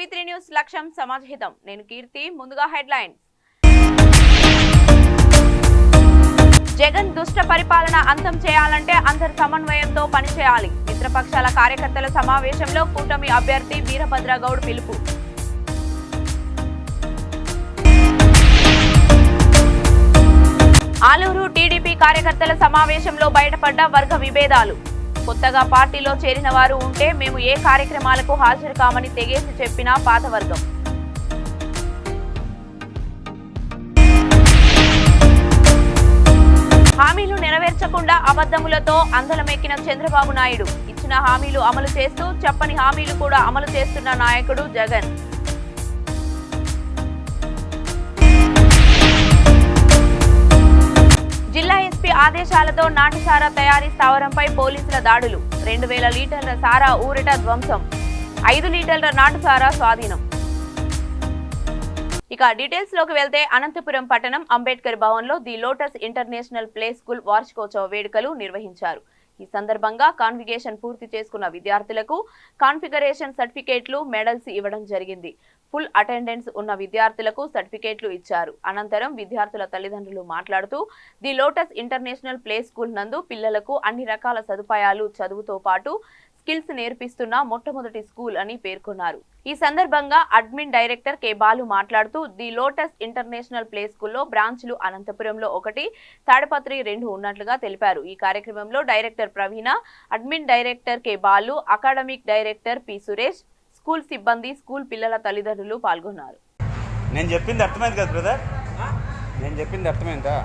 వి3 news లక్ష్యం సమాజహితం. నేను కీర్తి. ముందుగా హెడ్లైన్స్. జగన్ దుష్ట పరిపాలన అంతం చేయాలంటే అందరి సమన్వయంతో పనిచేయాలి. మిత్రపక్షాల కార్యకర్తల సమావేశంలో కూటమి అభ్యర్థి వీరభద్ర గౌడ్ పిలుపు. ఆలూరు టీడీపీ కార్యకర్తల సమావేశంలో బయటపడ్డ వర్గ విభేదాలు. కొత్తగా పార్టీలో చేరిన వారు ఉంటే మేము ఏ కార్యక్రమాలకు హాజరు కామని తెగేసి చెప్పిన పాతవర్గం. హామీలు నెరవేర్చకుండా అబద్ధములతో అందలమెక్కిన చంద్రబాబు నాయుడు. ఇచ్చిన హామీలు అమలు చేస్తూ చెప్పని హామీలు కూడా అమలు చేస్తున్న నాయకుడు జగన్. జిల్లా ఎస్పీ ఆదేశాలతో నాటుసారా తయారీ స్థావరంపై పోలీసుల దాడులు. 2000 లీటర్ల సారా ఊరిట ధ్వంసం. 5 లీటర్ల నాటుసారా స్వాధీనం. ఇక డీటెయిల్స్ లోకి వెళ్తే అనంతపురం పట్టణం అంబేద్కర్ భవన్ లో the lotus international play school వార్షికోత్సవ వేడుకలు నిర్వహించారు. ఈ సందర్భంగా కాన్ఫిగరేషన్ పూర్తి చేసుకున్న విద్యార్థులకు కాన్ఫిగరేషన్ సర్టిఫికేట్లు, మెడల్స్ ఇవ్వడం జరిగింది. ఫుల్ అటెండెన్స్ ఉన్న విద్యార్థులకు సర్టిఫికేట్లు ఇచ్చారు. అనంతరం విద్యార్థుల తల్లిదండ్రులు మాట్లాడుతూ the lotus international play school నందు పిల్లలకు అన్ని రకాల సదుపాయాలు, చదువుతో పాటు స్కిల్స్ నేర్పిస్తున్న మొట్టమొదటి స్కూల్ అని పేర్కొన్నారు. ఈ సందర్భంగా అడ్మిన్ డైరెక్టర్ కె బాలు మాట్లాడుతూ ది లోటస్ ఇంటర్నేషనల్ ప్లే స్కూల్లో బ్రాంచ్లు అనంతపురంలో 1, తాడపత్రి 2 ఉన్నట్లుగా తెలిపారు. ఈ కార్యక్రమంలో director Praveena, admin director K Balu, academic director P Suresh, school సిబ్బంది, స్కూల్ పిల్లల తల్లిదండ్రులు పాల్గొన్నారు. నేను చెప్పింది అర్థమైంది కదా బ్రదర్? నేను చెప్పింది అర్థమైందా?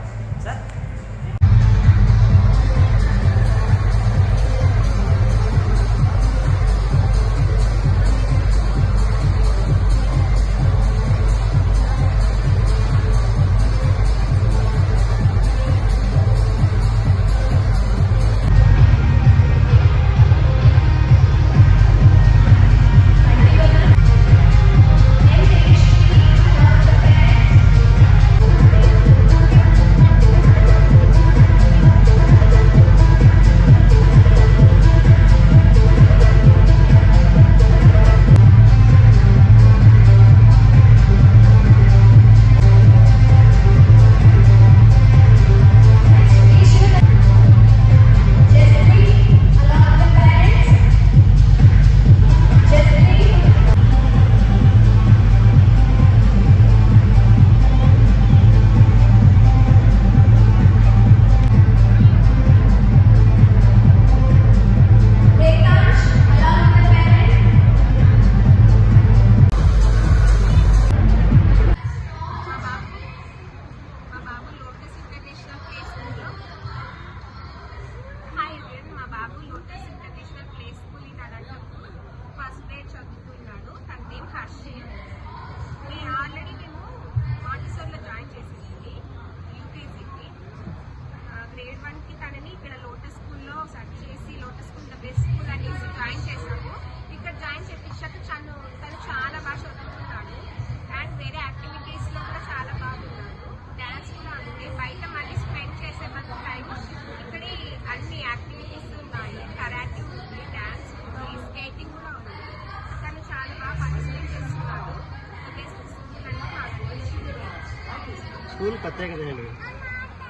స్కూల్ ప్రత్యేకత ఏంటి?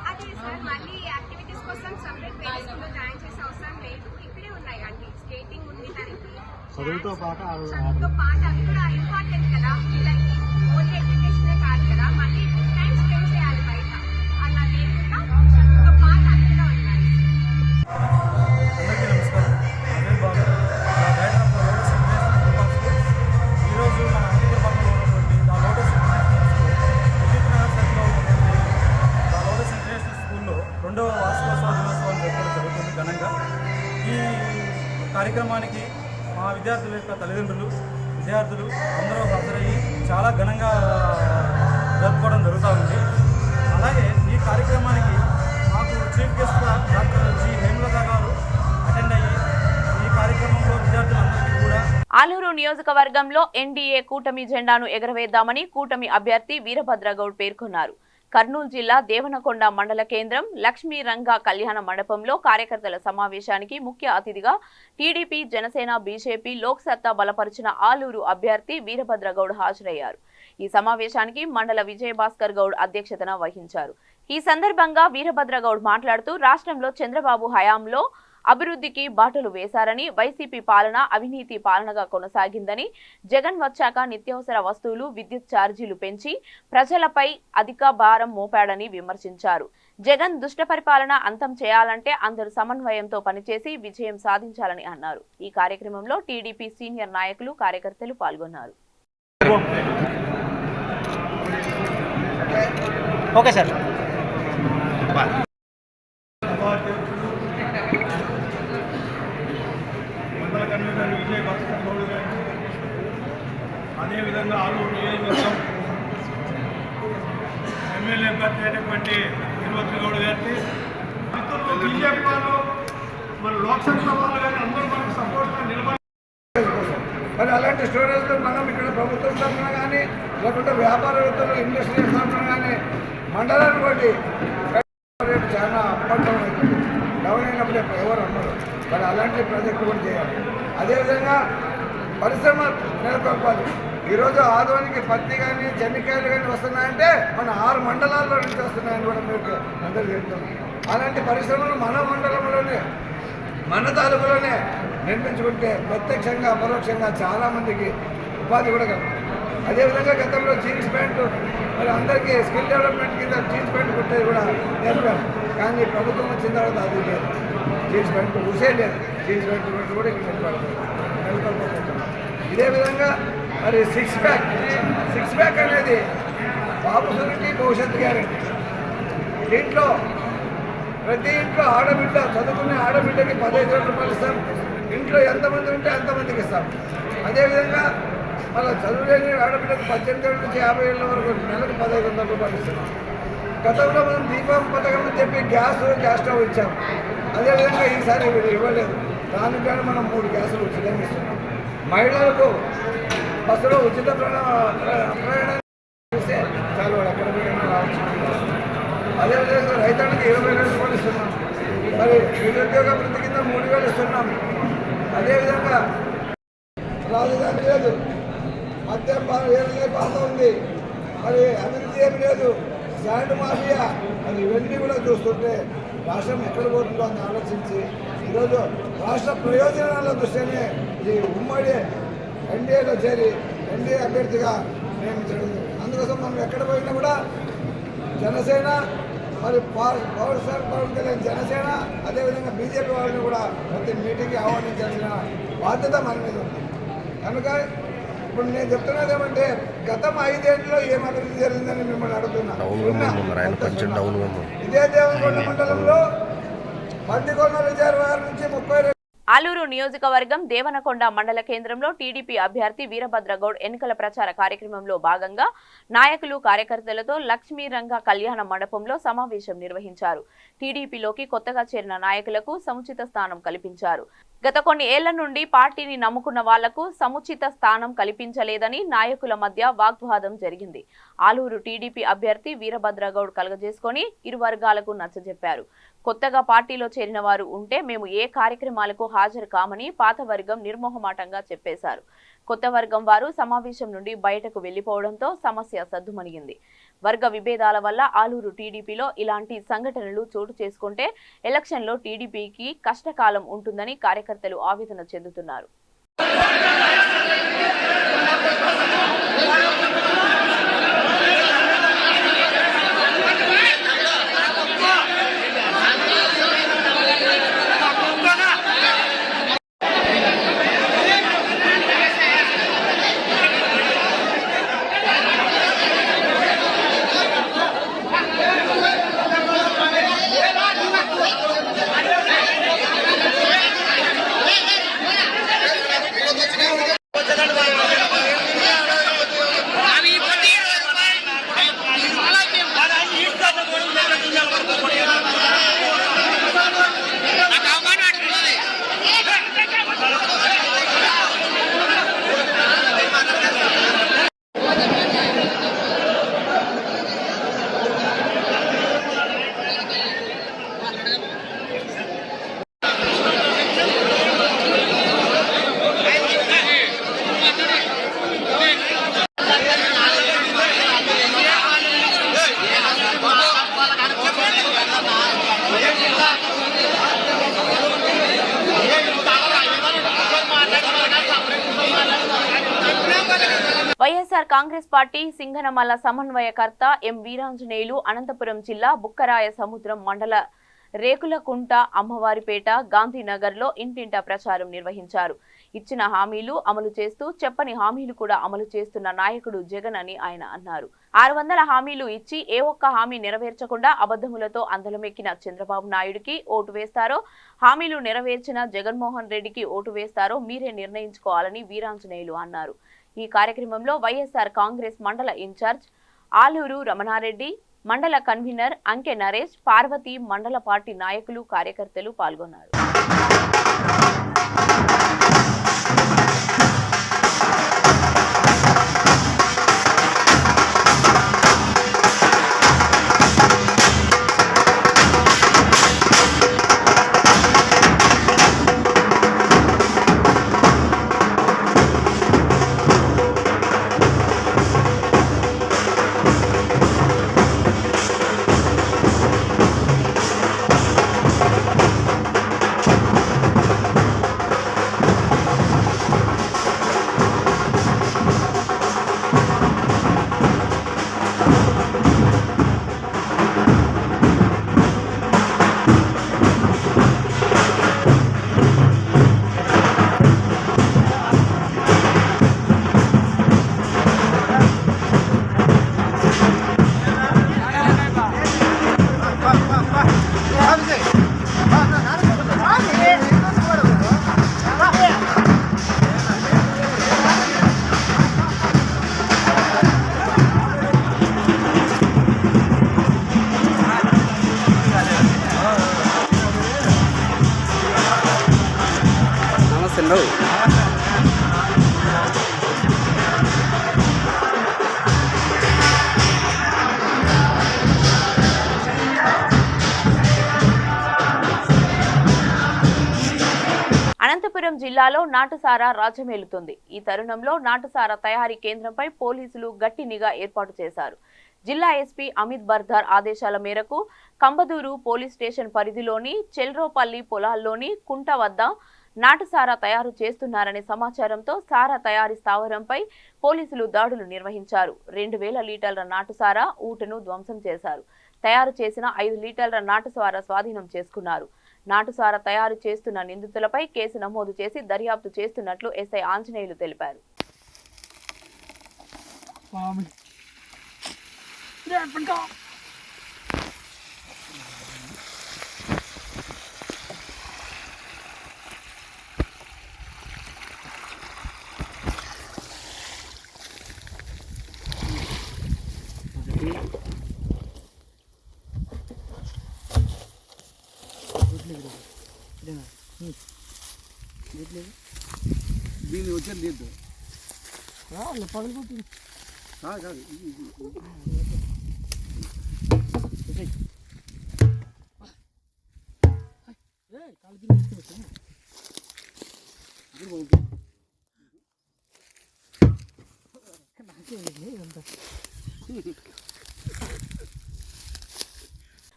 అదే సార్, మళ్ళీ యాక్టివిటీస్ కోసం సెపరేట్ వేరే స్కూల్లో జాయిన్ చేసే అవసరం లేదు. ఇక్కడే ఉన్నాయి అన్ని. స్కేటింగ్ ఉంది, దానికి చదువుతో పాటు అవి కూడా ఇంపార్టెంట్ కదా పిల్లలకి. ఓన్లీ ఎడ్యుకేషనే కాదు కదా, మళ్ళీ టైం స్పెండ్ చేయాలి బయట. అలా లేకుండా చదువుతో పాటు అవి కూడా ఉన్నాయి. అందరికీ నమస్కారం. అదే బాబు, ఈరోజు మన అనంతపురం పట్టణంలో ఉన్నటువంటి ద లోటస్ ఇంటర్నేషనల్ స్కూల్లో 2వ వార్షికోత్సవ దినోత్సవాన్ని జరపడం జరుగుతుంది ఘనంగా. ఈ కార్యక్రమానికి మా విద్యార్థుల యొక్క తల్లిదండ్రులు, విద్యార్థులు అందరూ హాజరయ్యి చాలా ఘనంగా జరుపుకోవడం జరుగుతూ ఉంది. అలాగే ఈ కార్యక్రమానికి మాకు చీఫ్ గెస్ట్గా డాక్టర్ జి హేమలత గారు అటెండ్ అయ్యి ఈ కార్యక్రమంలో విద్యార్థులందరికీ కూడా ఆలూరు నియోజకవర్గంలో ఎన్డీఏ కూటమి జెండాను ఎగరవేద్దామని కూటమి అభ్యర్థి వీరభద్ర గౌడ్ పేర్కొన్నారు. కర్నూలు జిల్లా దేవనకొండ మండల కేంద్రం లక్ష్మీ రంగ కళ్యాణ మండపంలో కార్యకర్తల సమావేశానికి ముఖ్య అతిథిగా టీడీపీ, జనసేన, బీజేపీ లోక్సత్తా బలపరిచిన ఆలూరు అభ్యర్థి వీరభద్రగౌడ్ హాజరయ్యారు. ఈ సమావేశానికి మండల విజయభాస్కర్ గౌడ్ అధ్యక్షతన వహించారు. ఈ సందర్భంగా వీరభద్రగౌడ్ మాట్లాడుతూ రాష్ట్రంలో చంద్రబాబు హయాంలో అభివృద్ధికి బాటలు వేశారని, వైసీపీ పాలన అవినీతి పాలనగా కొనసాగిందని, జగన్ వచ్చాక నిత్యావసర వస్తువులు, విద్యుత్ ఛార్జీలు పెంచి ప్రజలపై అధిక భారం మోపాడని విమర్శించారు. జగన్ దుష్ట పరిపాలన అంతం చేయాలంటే అందరూ సమన్వయంతో పనిచేసి విజయం సాధించాలని అన్నారు. ఈ కార్యక్రమంలో టీడీపీ సీనియర్ నాయకులు, కార్యకర్తలు పాల్గొన్నారు. Okay sir. మండల కన్వీనర్ విజయ్ భాస్కర్ గౌడ్ గారు, అదేవిధంగా ఆలూరు నియోజకవర్గం ఎమ్మెల్యే అభ్యర్థి అయినటువంటి వీరభద్ర గౌడ్ గారికి, మిత్రులు బీజేపీ వాళ్ళు, మన లోక్సభ వాళ్ళు కానీ అందరూ మనకు సపోర్ట్గా నిలబడి మరి అలాంటి స్టోరేజ్లో మనం ఇక్కడ ప్రభుత్వం తరఫున కానీ లేకుంటే వ్యాపారవేత్తలు, ఇండస్ట్రియల్ తరఫున కానీ మండలాన్ని బట్టి రేపు చాలా అప్పట్లో అవుతుంది. డౌన్ అయినప్పుడు ఎవరు అన్నారు. మరి అలాంటి ప్రాజెక్టు కూడా చేయాలి. అదేవిధంగా పరిశ్రమ నెలకొల్పాలి. ఈరోజు ఆదోనికి పత్తి కానీ చెనిక్కాయలు కానీ వస్తున్నాయంటే మన 6 మండలాల్లో నుంచి వస్తున్నాయని కూడా మీకు అందరూ చెప్తున్నాం. అలాంటి పరిశ్రమలు మన మండలంలోనే, మన తాలూకులోనే నిర్మించుకుంటే ప్రత్యక్షంగా అపరోక్షంగా చాలామందికి ఉపాధి కూడా కలుగుతుంది. అదేవిధంగా గతంలో జీన్స్ ప్యాంటు మరి అందరికీ స్కిల్ డెవలప్మెంట్ కింద జీన్స్ ప్యాంటు కుట్టేది కూడా నేర్పారు. కానీ ప్రభుత్వం వచ్చిన తర్వాత అది లేదు. జీన్స్ ప్యాంటు ఊసే లేదు. జీన్స్ ప్యాంటు కూడా ఇక్కడ నెలకొల్పోతున్నాం. ఇదే విధంగా మరి సిక్స్ ప్యాక్ అనేది బాబు సురికి భవిష్యత్తు గ్యారెంటీ. దీంట్లో ప్రతి ఇంట్లో ఆడబిడ్డ, చదువుకునే ఆడబిడ్డకి 15,000 రూపాయలు ఇస్తాం. ఇంట్లో ఎంతమంది ఉంటే అంతమందికి ఇస్తాం. అదేవిధంగా మళ్ళీ చదువులేని ఆడబిడ్డకు 18 ఏళ్ళ నుంచి 50 ఏళ్ళ వరకు నెలకు 1,500 రూపాయలు ఇస్తున్నాం. గతంలో మనం దీపం పథకం అని చెప్పి గ్యాస్ స్టవ్ ఇచ్చాం. అదేవిధంగా ఈసారి ఇవ్వలేదు. దానికి కానీ మనం 3 గ్యాసులు ఉచితంగా ఇస్తున్నాం. మహిళలకు బస్సులో ఉచిత ప్రయాణం చేస్తే చాలు, వాడు ఎక్కడ పోయినా రావచ్చు. అదేవిధంగా రైతానికి 20,000 రూపాయలు ఇస్తున్నాం. మరి నిరుద్యోగ వృత్తి కింద 3,000 ఇస్తున్నాం. అదేవిధంగా రాజధాని లేదు, మద్యం వేరే పాత ఉంది, మరి అభివృద్ధి ఏమి లేదు, శాండ్ మాఫియా, మరి ఇవన్నీ కూడా చూస్తుంటే రాష్ట్రం ఎక్కడ పోతుందో అని ఆలోచించి ఈరోజు రాష్ట్ర ప్రయోజనాల దృష్ట్యానే ఈ ఉమ్మడి ఎన్డీఏలో చేరి ఎన్డీఏ అభ్యర్థిగా నియమించడం. అందుకోసం మనం ఎక్కడ పోయినా కూడా జనసేన, మరి పవన్ కళ్యాణ్ జనసేన, అదేవిధంగా బీజేపీ వాళ్ళని కూడా ప్రతి మీటింగ్కి ఆహ్వానించాల్సిన బాధ్యత మన మీద ఉంది. కనుక ఇప్పుడు నేను చెప్తున్నది ఏమంటే గతం 5 ఏళ్ళలో ఏం అభివృద్ధి జరిగిందని మిమ్మల్ని అడుగుతున్నా. ఇదే దేవనకొండ మండలంలో పందికొండ రిజర్వాయర్ నుంచి 32 ఆలూరు నియోజకవర్గం దేవనకొండ మండల కేంద్రంలో టీడీపీ అభ్యర్థి వీరభద్రగౌడ్ ఎన్నికల ప్రచార కార్యక్రమంలో భాగంగా నాయకులు, కార్యకర్తలతో లక్ష్మీ రంగ కళ్యాణ మండపంలో సమావేశం నిర్వహించారు. టీడీపీలోకి కొత్తగా చేరిన నాయకులకు సముచిత స్థానం కల్పించారు. గత కొన్ని ఏళ్ల నుండి పార్టీని నమ్ముకున్న వాళ్లకు సముచిత స్థానం కల్పించలేదని నాయకుల మధ్య వాగ్వాదం జరిగింది. ఆలూరు టీడీపీ అభ్యర్థి వీరభద్రగౌడ్ కలగజేసుకొని ఇరు వర్గాలకు నచ్చజెప్పారు. కొత్తగా పార్టీలో చేరిన వారు ఉంటే మేము ఏ కార్యక్రమాలకు హాజరు కామని పాత వర్గం నిర్మోహమాటంగా చెప్పేశారు. కొత్త వర్గం వారు సమావేశం నుండి బయటకు వెళ్లిపోవడంతో సమస్య సద్దుమణిగింది. వర్గ విభేదాల వల్ల ఆలూరు టీడీపీలో ఇలాంటి సంఘటనలు చోటు చేసుకుంటే ఎలక్షన్లో టీడీపీకి కష్టకాలం ఉంటుందని కార్యకర్తలు ఆవేదన చెందుతున్నారు. వచ్చినా వైఎస్ఆర్ కాంగ్రెస్ పార్టీ సింగనమల్ల సమన్వయకర్త ఎం వీరాంజనేయులు అనంతపురం జిల్లా బుక్కరాయ సముద్రం మండల రేకులకుంట అమ్మవారిపేట గాంధీనగర్లో ఇంటింటా ప్రచారం నిర్వహించారు. ఇచ్చిన హామీలు అమలు చేస్తూ చెప్పని హామీలు కూడా అమలు చేస్తున్న నాయకుడు జగన్ అని ఆయన అన్నారు. 600 హామీలు ఇచ్చి ఏ ఒక్క హామీ నెరవేర్చకుండా అబద్ధములతో అందలమెక్కిన చంద్రబాబు నాయుడికి ఓటు వేస్తారో, హామీలు నెరవేర్చిన జగన్మోహన్ రెడ్డికి ఓటు వేస్తారో మీరే నిర్ణయించుకోవాలని వీరాంజనేయులు అన్నారు. ఈ కార్యక్రమంలో వైఎస్ఆర్ కాంగ్రెస్ మండల ఇన్ఛార్జ్ ఆలూరు రమణారెడ్డి, మండల కన్వీనర్ అంకె నరేష్, పార్వతి, మండల పార్టీ నాయకులు, కార్యకర్తలు పాల్గొన్నారు. అనంతపురం జిల్లాలో నాటుసారా రాజ్యమేలుతుంది. ఈ తరుణంలో నాటుసారా తయారీ కేంద్రంపై పోలీసులు గట్టి నిఘా ఏర్పాటు చేశారు. జిల్లా ఎస్పీ అమిత్ బర్దార్ ఆదేశాల మేరకు కంబదూరు పోలీస్ స్టేషన్ పరిధిలోని చెల్రోపల్లి పొలాల్లోని కుంట వద్ద నాటుసారా తయారు చేస్తున్నారనే సమాచారంతో సారా తయారీ స్థావరంపై పోలీసులు దాడులు నిర్వహించారు. 2000 లీటర్ల నాటుసారా ఊటను ధ్వంసం చేశారు. తయారు చేసిన 5 లీటర్ల నాటుసారా స్వాధీనం చేసుకున్నారు. నాటుసారా తయారు చేస్తున్న నిందితులపై కేసు నమోదు చేసి దర్యాప్తు చేస్తున్నట్లు ఎస్ఐ ఆంజనేయులు తెలిపారు. దీన్ని వచ్చేది లేదు పగలిపోతుంది కాదు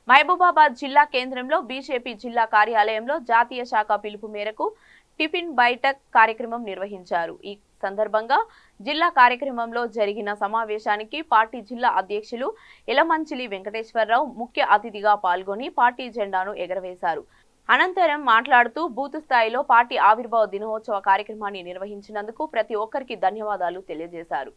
మహబూబాబాద్ జిల్లా కేంద్రంలో బీజేపీ జిల్లా కార్యాలయంలో జాతీయ శాఖ పిలుపు మేరకు టిఫిన్ బైఠక్ కార్యక్రమం నిర్వహించారు. ఈ సందర్భంగా జిల్లా కార్యక్రమంలో జరిగిన సమావేశానికి పార్టీ జిల్లా అధ్యక్షులు ఎలమంచిలి వెంకటేశ్వరరావు ముఖ్య అతిథిగా పాల్గొని పార్టీ జెండాను ఎగరవేశారు. అనంతరం మాట్లాడుతూ బూత్ స్థాయిలో పార్టీ ఆవిర్భావ దినోత్సవ కార్యక్రమాన్ని నిర్వహించినందుకు ప్రతి ఒక్కరికి ధన్యవాదాలు తెలియజేశారు.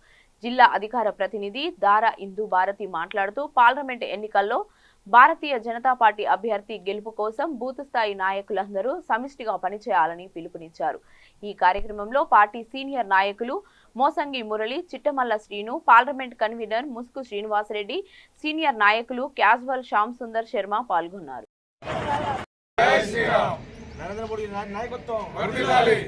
జిల్లా అధికార ప్రతినిధి దారా ఇందు భారతి మాట్లాడుతూ పార్లమెంట్ ఎన్నికల్లో భారతీయ జనతా పార్టీ అభ్యర్థి గెలుపు కోసం బూత్ స్థాయి నాయకులందరూ సమిష్టిగా పనిచేయాలని పిలుపునిచ్చారు. ఈ కార్యక్రమంలో పార్టీ సీనియర్ నాయకులు Mosangi Murali, Chittamalla Srinu, parliament convenor Musku Srinivasareddy, senior నాయకులు క్యాజువల్ శ్యామ్ సుందర్ శర్మ పాల్గొన్నారు. నరేంద్ర మోడీ నాయకత్వం వర్ధిల్లాలి.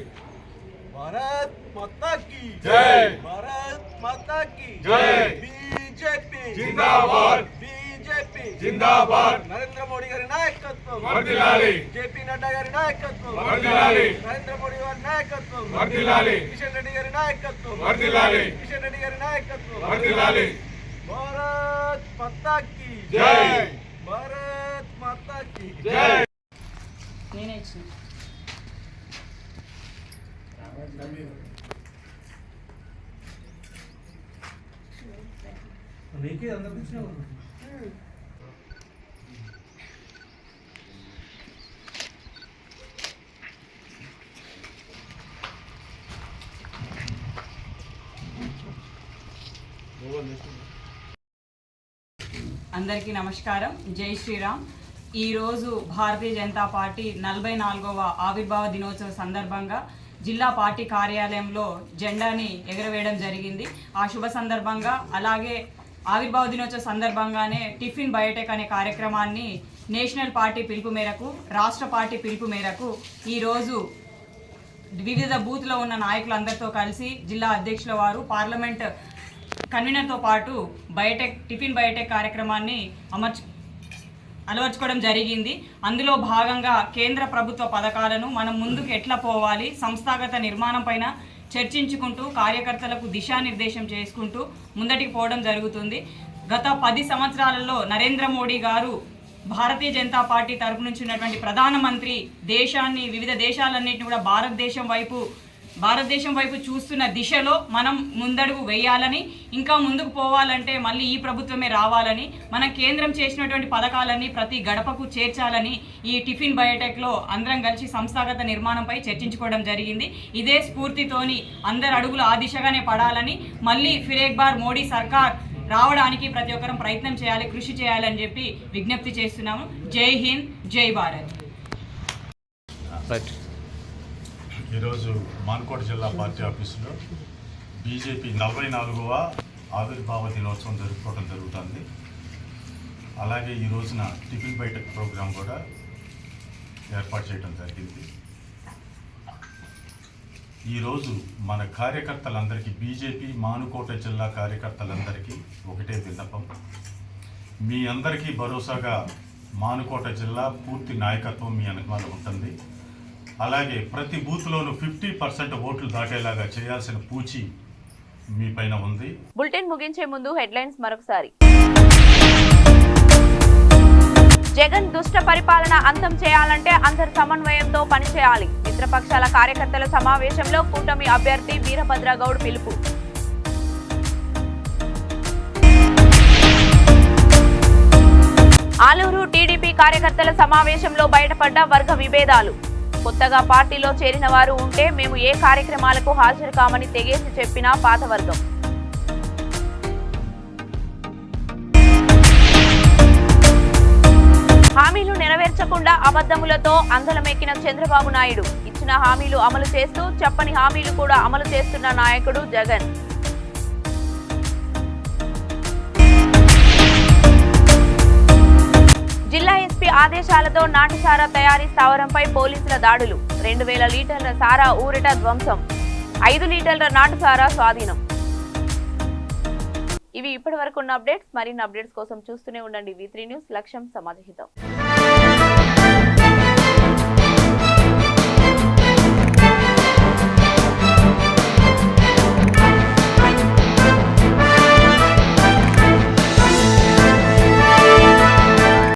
భారత్ మాతా కీ జై. భారత్ మాతా కీ జై. బీజేపీ జిందాబాద్. బీజేపీ జిందాబాద్. నరేంద్ర మోడీ గారి నాయకత్వం వర్ధిల్లాలి. జేపీ నడ్డా గారి నాయకత్వం వర్ధిల్లాలి. నరేంద్ర మోడీ గారి నాయకత్వం వర్ధిల్లాలి. కిషన్ రెడ్డి గారి నాయకత్వం వర్ధిల్లాలి. కిషన్ రెడ్డి గారి నాయకత్వం వర్ధిల్లాలి. భారత్ మాతా కీ జై. భారత్ మాతా కీ జై. నేనే ఇచ్చిన నీకే అందరికి ఇచ్చినావు. అందరికీ నమస్కారం. జై శ్రీరామ్. ఈరోజు భారతీయ జనతా పార్టీ 44వ ఆవిర్భావ దినోత్సవ సందర్భంగా జిల్లా పార్టీ కార్యాలయంలో జెండాని ఎగరవేయడం జరిగింది. ఆ శుభ సందర్భంగా అలాగే ఆవిర్భావ దినోత్సవ సందర్భంగానే టిఫిన్ బయోటెక్ అనే కార్యక్రమాన్ని నేషనల్ పార్టీ పిలుపు మేరకు, రాష్ట్ర పార్టీ పిలుపు మేరకు ఈరోజు వివిధ బూత్లో ఉన్న నాయకులందరితో కలిసి జిల్లా అధ్యక్షుల వారు, పార్లమెంట్ కన్వీనర్తో పాటు టిఫిన్ బయోటెక్ కార్యక్రమాన్ని అలవర్చుకోవడం జరిగింది. అందులో భాగంగా కేంద్ర ప్రభుత్వ పథకాలను మనం ముందుకు ఎట్లా పోవాలి, సంస్థాగత నిర్మాణం పైన చర్చించుకుంటూ కార్యకర్తలకు దిశానిర్దేశం చేసుకుంటూ ముందటికి పోవడం జరుగుతుంది. గత 10 సంవత్సరాలలో నరేంద్ర మోడీ గారు భారతీయ జనతా పార్టీ తరపు నుంచి ఉన్నటువంటి ప్రధానమంత్రి దేశాన్ని, వివిధ దేశాలన్నింటినీ కూడా భారతదేశం వైపు చూస్తున్న దిశలో మనం ముందడుగు వేయాలని, ఇంకా ముందుకు పోవాలంటే మళ్ళీ ఈ ప్రభుత్వమే రావాలని, మన కేంద్రం చేసినటువంటి పథకాలన్నీ ప్రతి గడపకు చేర్చాలని ఈ టిఫిన్ బయోటెక్లో అందరం కలిసి సంస్థాగత నిర్మాణంపై చర్చించుకోవడం జరిగింది. ఇదే స్ఫూర్తితోని అందరు అడుగులు ఆ దిశగానే పడాలని, మళ్ళీ ఫిర్ ఏక్ బార్ మోడీ సర్కార్ రావడానికి ప్రతి ఒక్కరం ప్రయత్నం చేయాలి, కృషి చేయాలని చెప్పి విజ్ఞప్తి చేస్తున్నాము. జై హింద్, జై భారత్. ఈరోజు మాన్కోట జిల్లా పార్టీ ఆఫీసులో బీజేపీ 44వ ఆవిర్భావ దినోత్సవం జరుపుకోవడం జరుగుతుంది. అలాగే ఈ రోజున టిఫిన్ బయోటెక్ ప్రోగ్రాం కూడా ఏర్పాటు చేయడం జరిగింది. ఈరోజు మన కార్యకర్తలందరికీ, బీజేపీ మానుకోట జిల్లా కార్యకర్తలందరికీ ఒకటే విన్నపం. మీ అందరికీ భరోసాగా మానుకోట జిల్లా పూర్తి నాయకత్వం మీ వెనకాల ఉంటుంది. అలాగే ప్రతి బూత్లోనూ 50% ఓట్లు దాటేలాగా చేయాల్సిన పూచి మీ పైన ఉంది. బులెటిన్ ముగించే ముందు హెడ్లైన్స్ మరొకసారి. జగన్ దుష్ట పరిపాలన అంతం చేయాలంటే అందరు సమన్వయంతో పనిచేయాలి. మిత్రపక్షాల కార్యకర్తల సమావేశంలో కూటమి అభ్యర్థి వీరభద్ర గౌడ్ పిలుపు. ఆలూరు టీడీపీ కార్యకర్తల సమావేశంలో బయటపడ్డ వర్గ విభేదాలు. కొత్తగా పార్టీలో చేరిన వారు ఉంటే మేము ఏ కార్యక్రమాలకు హాజరు కామని తెగేసి చెప్పిన పాత వర్గం. హామీలు నెరవేర్చకుండా అబద్ధములతో అందలమెక్కిన చంద్రబాబు నాయుడు. ఇచ్చిన హామీలు అమలు చేస్తూ చెప్పని హామీలు కూడా అమలు చేస్తున్న నాయకుడు జగన్. జిల్లా ఎస్పీ ఆదేశాలతో నాటుసారా తయారీ స్థావరంపై పోలీసుల దాడులు. 2000 లీటర్ల సారా ఊరట ధ్వంసం. 5 లీటర్ల నాటుసారా స్వాధీనం. ఇవి ఇప్పటి వరకు ఉన్న అప్డేట్స్. మరిన్ని అప్డేట్స్ కోసం చూస్తూనే ఉండండి V3 న్యూస్. లక్ష్యం సమాజహితం.